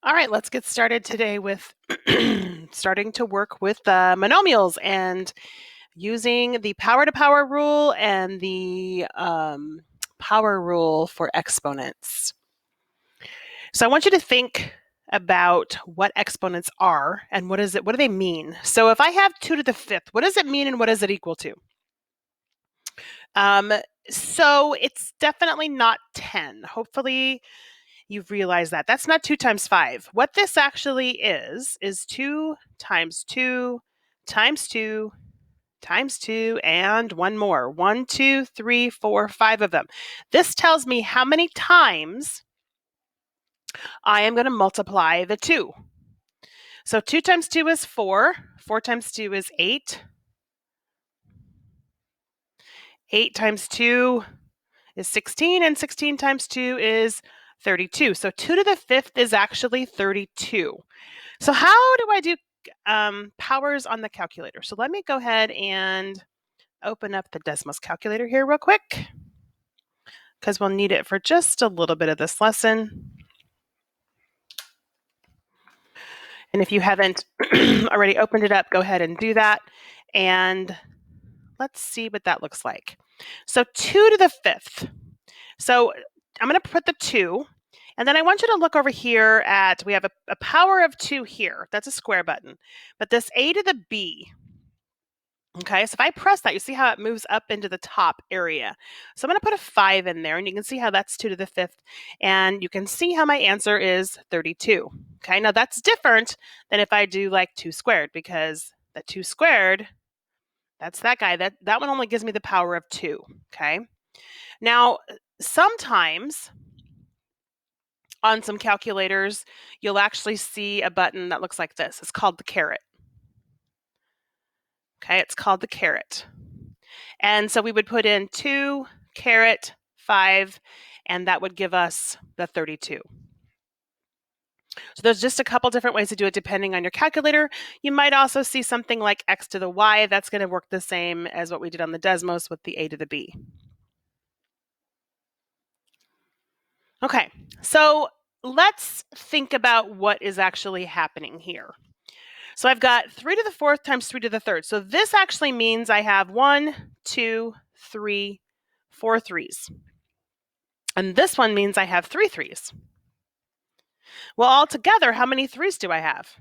All right, let's get started today with starting to work with monomials and using the power to power rule and the power rule for exponents. So I want you to think about what exponents are and what do they mean? So if I have 2 to the 5th, what does it mean and what is it equal to? So it's definitely not 10. Hopefully you've realized that. That's not 2 times 5. What this actually is 2 times 2 times 2 times 2 and one more. 1, 2, 3, 4, 5 of them. This tells me how many times I am going to multiply the 2. So 2 times 2 is 4. 4 times 2 is 8. 8 times 2 is 16, and 16 times 2 is 32. So 2 to the 5th is actually 32. So how do I do powers on the calculator? So let me go ahead and open up the Desmos calculator here real quick, because we'll need it for just a little bit of this lesson. And if you haven't already opened it up, go ahead and do that. And let's see what that looks like. So 2 to the 5th. So I'm going to put the 2. And then I want you to look over here at, we have a power of 2 here. That's a square button. But this a to the b, okay, so if I press that, you see how it moves up into the top area. So I'm going to put a 5 in there, and you can see how that's 2 to the 5th. And you can see how my answer is 32. Okay, now that's different than if I do like 2 squared, because the 2 squared, that's that guy. That one only gives me the power of 2. Okay, now sometimes on some calculators, you'll actually see a button that looks like this. It's called the caret. Okay, it's called the caret. And so we would put in 2 caret 5, and that would give us the 32. So there's just a couple different ways to do it depending on your calculator. You might also see something like x to the y. That's going to work the same as what we did on the Desmos with the a to the b. Okay, so let's think about what is actually happening here. So I've got 3 to the 4th times 3 to the 3rd. So this actually means I have 1, 2, 3, 4 threes. And this one means I have 3 threes. Well, altogether, how many threes do I have?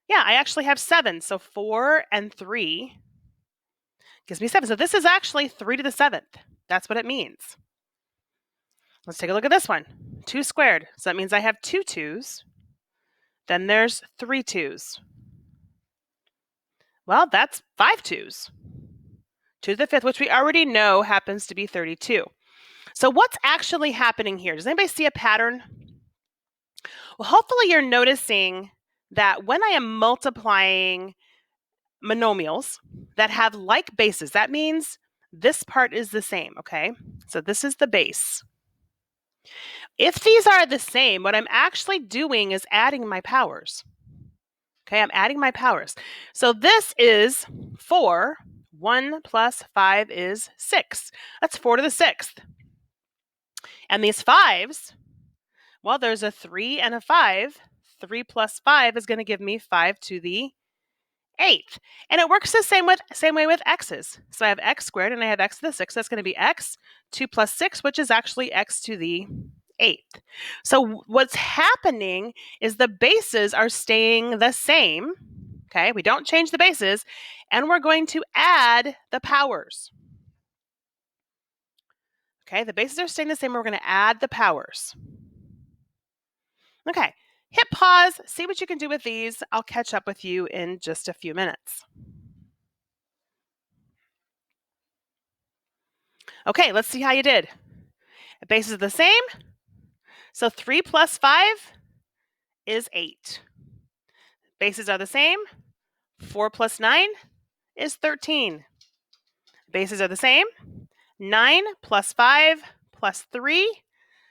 Yeah, I actually have 7. So 4 and 3 gives me 7. So this is actually 3 to the 7th. That's what it means. Let's take a look at this one. 2 squared. So that means I have 2 2's. Then there's 3 2's. Well, that's 5 2's. 2 to the 5th, which we already know happens to be 32. So what's actually happening here? Does anybody see a pattern? Well, hopefully you're noticing that when I am multiplying monomials that have like bases, that means this part is the same, okay? So this is the base. If these are the same, what I'm actually doing is adding my powers. Okay, I'm adding my powers. So this is 4. 1 plus 5 is 6. That's 4 to the 6th. And these 5's, well, there's a 3 and a 5. 3 plus 5 is going to give me 5 to the 8th. And it works the same way with x's. So I have x squared and I have x to the 6th. That's going to be x. 2 plus 6, which is actually x to the 8th. So what's happening is the bases are staying the same. Okay, we don't change the bases, and we're going to add the powers. Okay, the bases are staying the same. We're going to add the powers. Okay, hit pause, see what you can do with these. I'll catch up with you in just a few minutes. Okay, let's see how you did. The bases are the same. So 3 plus 5 is 8. Bases are the same. 4 plus 9 is 13. Bases are the same. 9 plus 5 plus 3.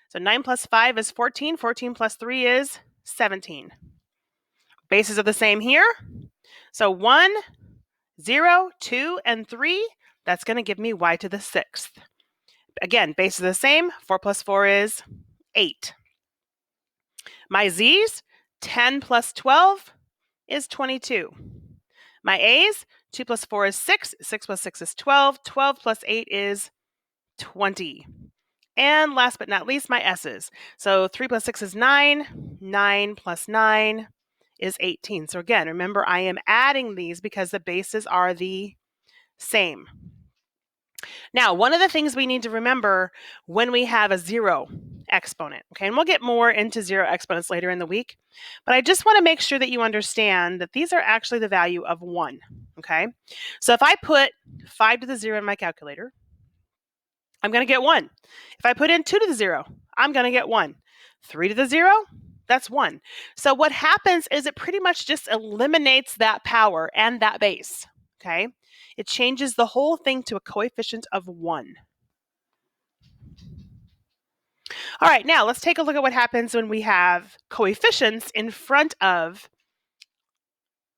So 9 plus 5 is 14. 14 plus 3 is 17. Bases are the same here. So 1, 0, 2, and 3. That's going to give me y to the 6th. Again, bases are the same. 4 plus 4 is 8. My z's, 10 plus 12 is 22. My A's, 2 plus 4 is 6, 6 plus 6 is 12, 12 plus 8 is 20. And last but not least, my S's. So 3 plus 6 is 9, 9 plus 9 is 18. So again, remember I am adding these because the bases are the same. Now, one of the things we need to remember when we have a zero exponent, okay, and we'll get more into zero exponents later in the week, but I just want to make sure that you understand that these are actually the value of 1, okay? So if I put 5 to the 0 in my calculator, I'm going to get 1. If I put in 2 to the 0, I'm going to get 1. 3 to the 0, that's 1. So what happens is it pretty much just eliminates that power and that base, okay? It changes the whole thing to a coefficient of 1. All right, now let's take a look at what happens when we have coefficients in front of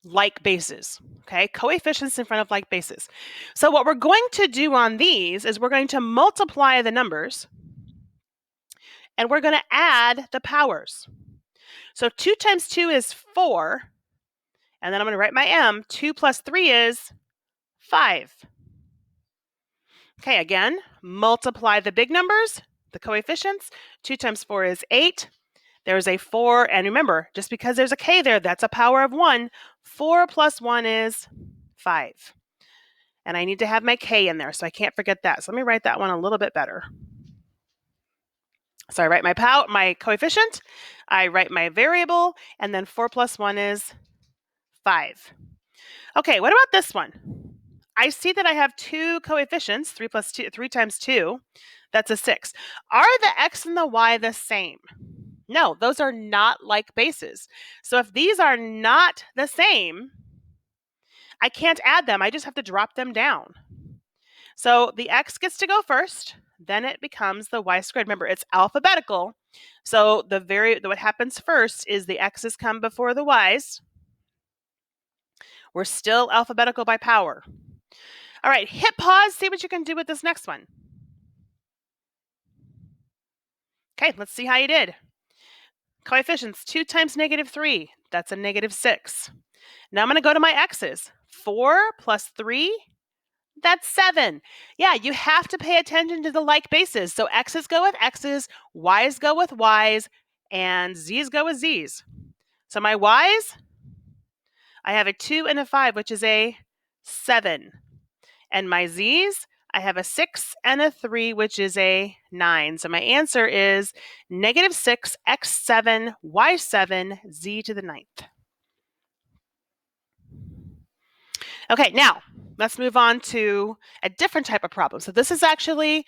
like bases, okay? Coefficients in front of like bases. So what we're going to do on these is we're going to multiply the numbers and we're going to add the powers. So 2 times 2 is 4, and then I'm going to write my m. 2 plus 3 is 5. Okay, again, multiply the big numbers, the coefficients. 2 times 4 is 8. There's a 4, and remember, just because there's a k there, that's a power of 1. 4 plus 1 is 5. And I need to have my k in there, so I can't forget that. So let me write that one a little bit better. So I write my coefficient, I write my variable, and then 4 plus 1 is 5. Okay, what about this one? I see that I have two coefficients, 3 times 2, that's a 6. Are the x and the y the same? No, those are not like bases. So if these are not the same, I can't add them. I just have to drop them down. So the x gets to go first, then it becomes the y squared. Remember, it's alphabetical. So what happens first is the x's come before the y's. We're still alphabetical by power. All right, hit pause, see what you can do with this next one. Okay, let's see how you did. Coefficients, 2 times -3, that's a -6. Now I'm going to go to my x's. 4 plus 3, that's 7. Yeah, you have to pay attention to the like bases. So x's go with x's, y's go with y's, and z's go with z's. So my y's, I have a 2 and a 5, which is a 7. And my z's, I have a 6 and a 3, which is a 9. So my answer is -6, x7, y7, z to the 9th. Okay, now let's move on to a different type of problem. So this is actually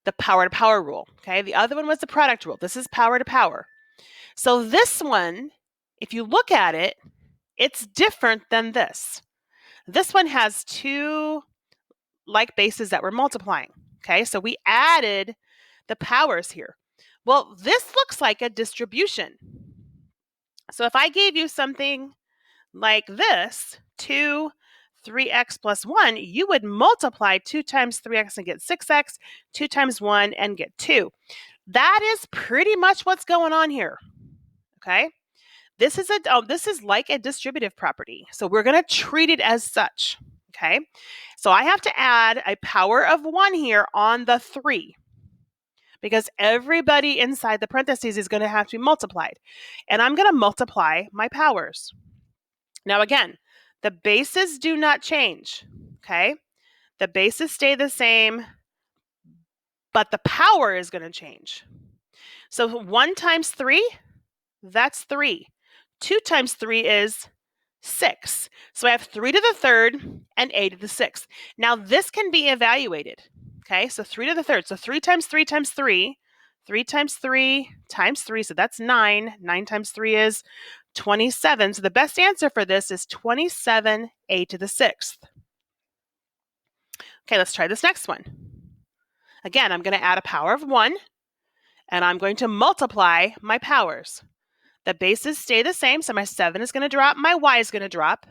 the power to power rule, okay? The other one was the product rule. This is power to power. So this one, if you look at it, it's different than this. This one has two like bases that we're multiplying, okay? So we added the powers here. Well, this looks like a distribution. So if I gave you something like this, 2, 3x plus 1, you would multiply 2 times 3x and get 6x, 2 times 1 and get 2. That is pretty much what's going on here, okay? This is like a distributive property, so we're going to treat it as such, okay? So I have to add a power of 1 here on the 3 because everybody inside the parentheses is going to have to be multiplied. And I'm going to multiply my powers. Now again, the bases do not change, okay? The bases stay the same, but the power is going to change. So 1 times 3, that's 3. 2 times 3 is 6. So I have 3 to the 3rd and a to the 6th. Now this can be evaluated, okay? So 3 to the 3rd. So 3 times 3 times 3. 3 times 3 times 3, so that's 9. 9 times 3 is 27. So the best answer for this is 27 a to the 6th. Okay, let's try this next one. Again, I'm going to add a power of 1, and I'm going to multiply my powers. The bases stay the same, so my 7 is going to drop, my y is going to drop,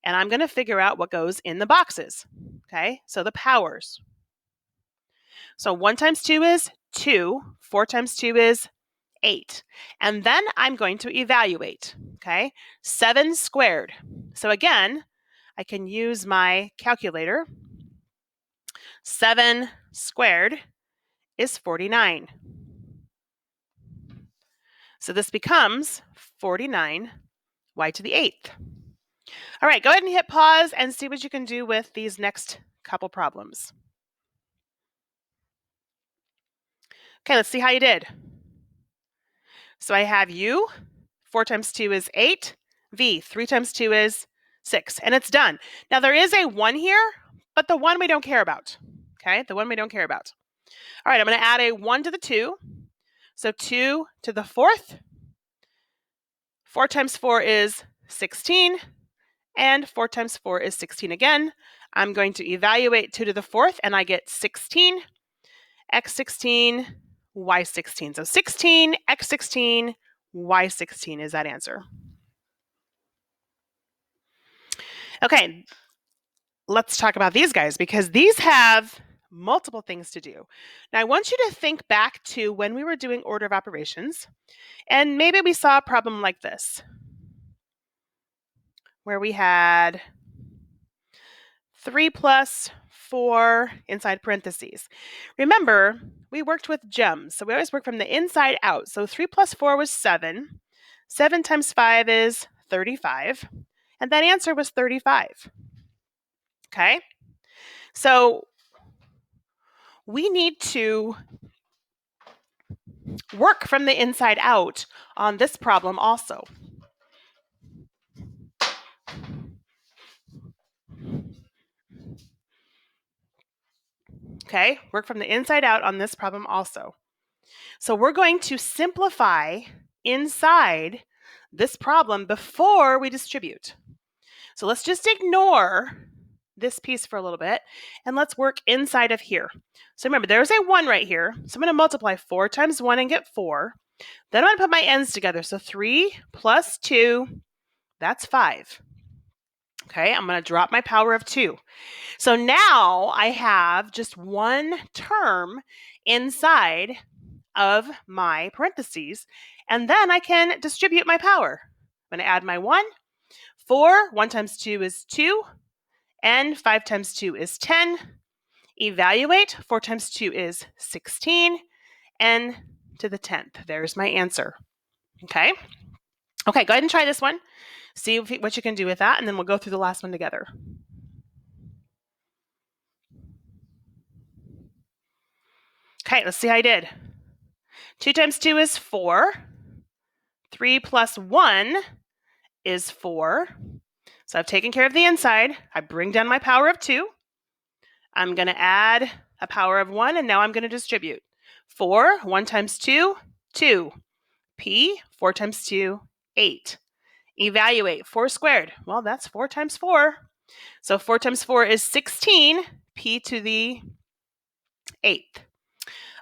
and I'm going to figure out what goes in the boxes. Okay, so the powers. So 1 times 2 is 2. 4 times 2 is 8. And then I'm going to evaluate, okay? 7 squared. So again, I can use my calculator. 7 squared is 49. So this becomes 49 y to the 8th. All right, go ahead and hit pause and see what you can do with these next couple problems. Okay, let's see how you did. So I have u, 4 times 2 is 8, v, 3 times 2 is 6, and it's done. Now there is a 1 here, but the 1 we don't care about, okay? The 1 we don't care about. All right, I'm going to add a 1 to the 2, so 2 to the 4th. 4 times 4 is 16, and 4 times 4 is 16 again. I'm going to evaluate 2 to the 4th, and I get 16, x16, y16. So 16, x16, y16 is that answer. Okay, let's talk about these guys because these have multiple things to do. Now, I want you to think back to when we were doing order of operations, and maybe we saw a problem like this, where we had 3 plus 4 inside parentheses. Remember, we worked with gems, so we always work from the inside out. So 3 plus 4 was 7. 7 times 5 is 35, and that answer was 35. Okay? So we need to work from the inside out on this problem also. Okay, work from the inside out on this problem also. So we're going to simplify inside this problem before we distribute. So let's just ignore this piece for a little bit and let's work inside of here. So remember, there's a 1 right here. So I'm going to multiply 4 times 1 and get 4. Then I'm going to put my ends together. So 3 plus 2, that's 5. Okay, I'm going to drop my power of 2. So now I have just one term inside of my parentheses, and then I can distribute my power. I'm going to add my 1. 4, 1 times 2 is 2, and 5 times 2 is 10. Evaluate, 4 times 2 is 16, n to the 10th. There's my answer. Okay? Okay, go ahead and try this one. See what you can do with that, and then we'll go through the last one together. Okay, let's see how you did. 2 times 2 is 4. 3 plus 1 is 4. So I've taken care of the inside. I bring down my power of 2. I'm going to add a power of 1, and now I'm going to distribute. 4, 1 times 2, 2. P, 4 times 2, 8. Evaluate, 4 squared. Well, that's 4 times 4. So 4 times 4 is 16, p to the 8th.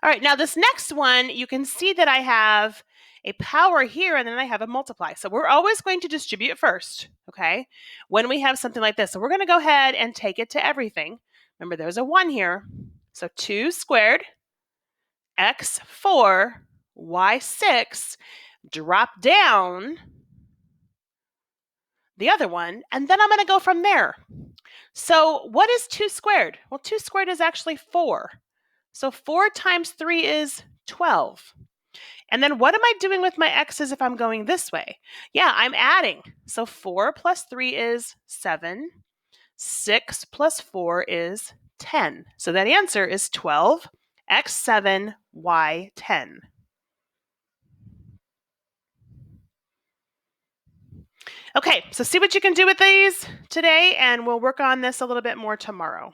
All right, now this next one, you can see that I have a power here and then I have a multiply. So we're always going to distribute first, okay, when we have something like this. So we're going to go ahead and take it to everything. Remember, there's a 1 here. So 2 squared, x4, y6, drop down the other one, and then I'm going to go from there. So what is 2 squared? Well, 2 squared is actually 4. So 4 times 3 is 12. And then what am I doing with my x's if I'm going this way? Yeah, I'm adding. So 4 plus 3 is 7. 6 plus 4 is 10. So that answer is 12, x7, y10. Okay, so see what you can do with these today, and we'll work on this a little bit more tomorrow.